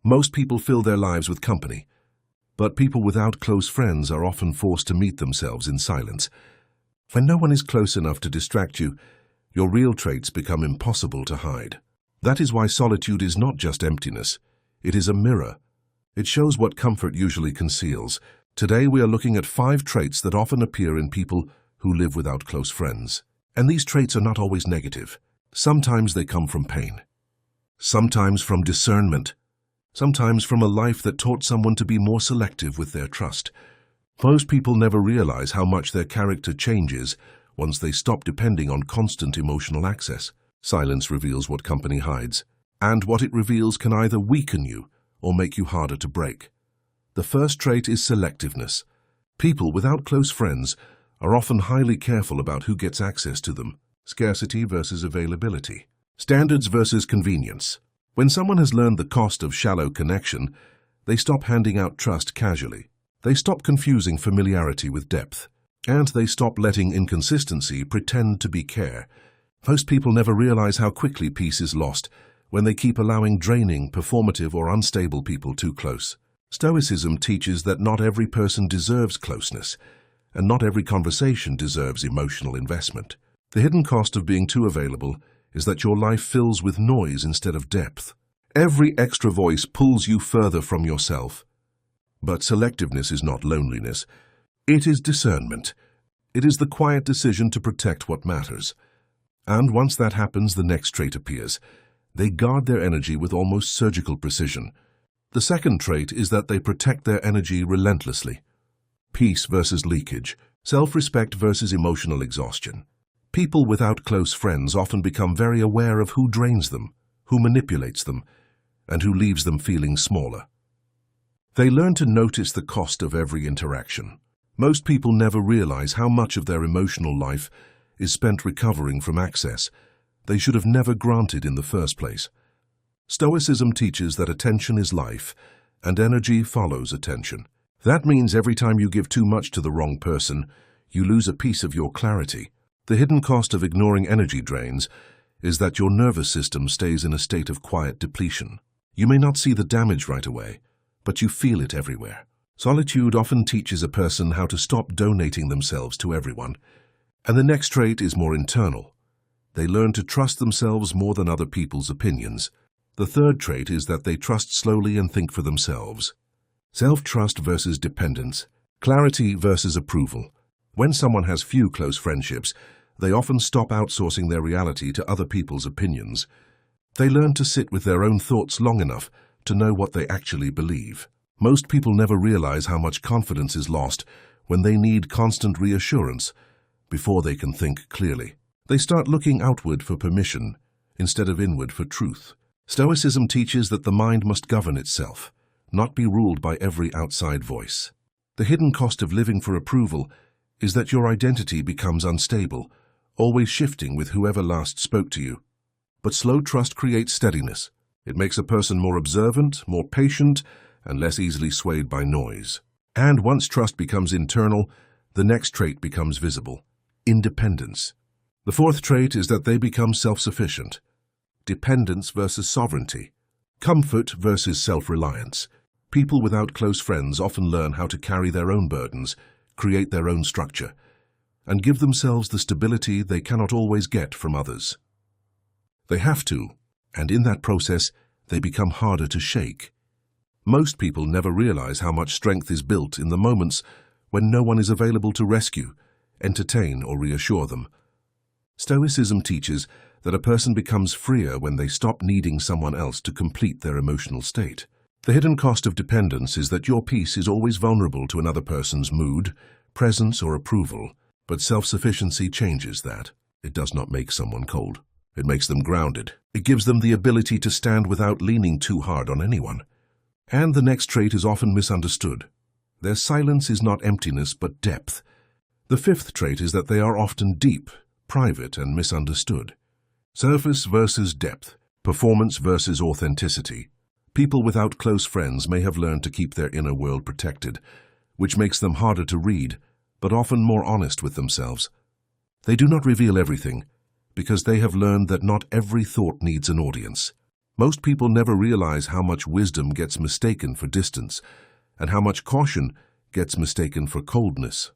Most people fill their lives with company, but people without close friends are often forced to meet themselves in silence. When no one is close enough to distract you, your real traits become impossible to hide. That is why solitude is not just emptiness. It is a mirror. It shows what comfort usually conceals. Today we are looking at 5 traits that often appear in people who live without close friends. And these traits are not always negative. Sometimes they come from pain. Sometimes from discernment. Sometimes from a life that taught someone to be more selective with their trust. Most people never realize how much their character changes once they stop depending on constant emotional access. Silence reveals what company hides, and what it reveals can either weaken you or make you harder to break. The first trait is selectiveness. People without close friends are often highly careful about who gets access to them. Scarcity versus availability. Standards versus convenience. When someone has learned the cost of shallow connection, they stop handing out trust casually. They stop confusing familiarity with depth. And they stop letting inconsistency pretend to be care. Most people never realize how quickly peace is lost when they keep allowing draining, performative, or unstable people too close. Stoicism teaches that not every person deserves closeness, and not every conversation deserves emotional investment. The hidden cost of being too available is that your life fills with noise instead of depth. Every extra voice pulls you further from yourself. But selectiveness is not loneliness. It is discernment. It is the quiet decision to protect what matters. And once that happens, the next trait appears. They guard their energy with almost surgical precision. The second trait is that they protect their energy relentlessly. Peace versus leakage. Self-respect versus emotional exhaustion. People without close friends often become very aware of who drains them, who manipulates them, and who leaves them feeling smaller. They learn to notice the cost of every interaction. Most people never realize how much of their emotional life is spent recovering from access they should have never granted in the first place. Stoicism teaches that attention is life, and energy follows attention. That means every time you give too much to the wrong person, you lose a piece of your clarity. The hidden cost of ignoring energy drains is that your nervous system stays in a state of quiet depletion. You may not see the damage right away, but you feel it everywhere. Solitude often teaches a person how to stop donating themselves to everyone. And the next trait is more internal. They learn to trust themselves more than other people's opinions. The third trait is that they trust slowly and think for themselves. Self-trust versus dependence. Clarity versus approval. When someone has few close friendships, they often stop outsourcing their reality to other people's opinions. They learn to sit with their own thoughts long enough to know what they actually believe. Most people never realize how much confidence is lost when they need constant reassurance before they can think clearly. They start looking outward for permission instead of inward for truth. Stoicism teaches that the mind must govern itself, not be ruled by every outside voice. The hidden cost of living for approval is that your identity becomes unstable, always shifting with whoever last spoke to you. But slow trust creates steadiness. It makes a person more observant, more patient, and less easily swayed by noise. And once trust becomes internal, the next trait becomes visible: independence. The fourth trait is that they become self-sufficient. Dependence versus sovereignty. Comfort versus self-reliance. People without close friends often learn how to carry their own burdens, create their own structure, and give themselves the stability they cannot always get from others. They have to, and in that process, they become harder to shake. Most people never realize how much strength is built in the moments when no one is available to rescue, entertain, or reassure them. Stoicism teaches that a person becomes freer when they stop needing someone else to complete their emotional state. The hidden cost of dependence is that your peace is always vulnerable to another person's mood, presence, or approval, but self-sufficiency changes that. It does not make someone cold. It makes them grounded. It gives them the ability to stand without leaning too hard on anyone. And the next trait is often misunderstood. Their silence is not emptiness but depth. The fifth trait is that they are often deep, private, and misunderstood. Surface versus depth. Performance versus authenticity. People without close friends may have learned to keep their inner world protected, which makes them harder to read, but often more honest with themselves. They do not reveal everything, because they have learned that not every thought needs an audience. Most people never realize how much wisdom gets mistaken for distance, and how much caution gets mistaken for coldness.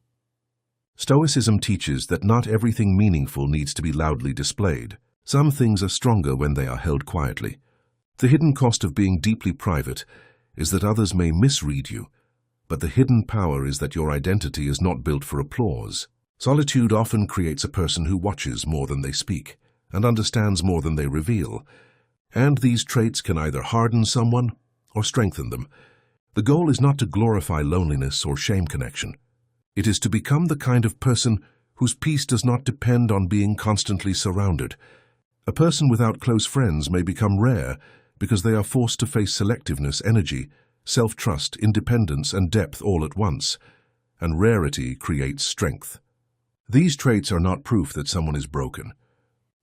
Stoicism teaches that not everything meaningful needs to be loudly displayed. Some things are stronger when they are held quietly. The hidden cost of being deeply private is that others may misread you, but the hidden power is that your identity is not built for applause. Solitude often creates a person who watches more than they speak, and understands more than they reveal. And these traits can either harden someone or strengthen them. The goal is not to glorify loneliness or shame connection. It is to become the kind of person whose peace does not depend on being constantly surrounded. A person without close friends may become rare because they are forced to face selectiveness, energy, self-trust, independence, and depth all at once. And rarity creates strength. These traits are not proof that someone is broken.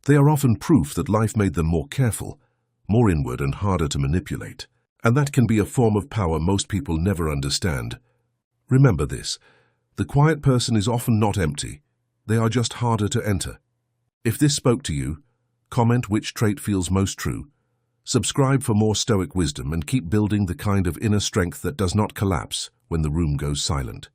They are often proof that life made them more careful, more inward, and harder to manipulate. And that can be a form of power most people never understand. Remember this: the quiet person is often not empty. They are just harder to enter. If this spoke to you, comment which trait feels most true. Subscribe for more Stoic wisdom and keep building the kind of inner strength that does not collapse when the room goes silent.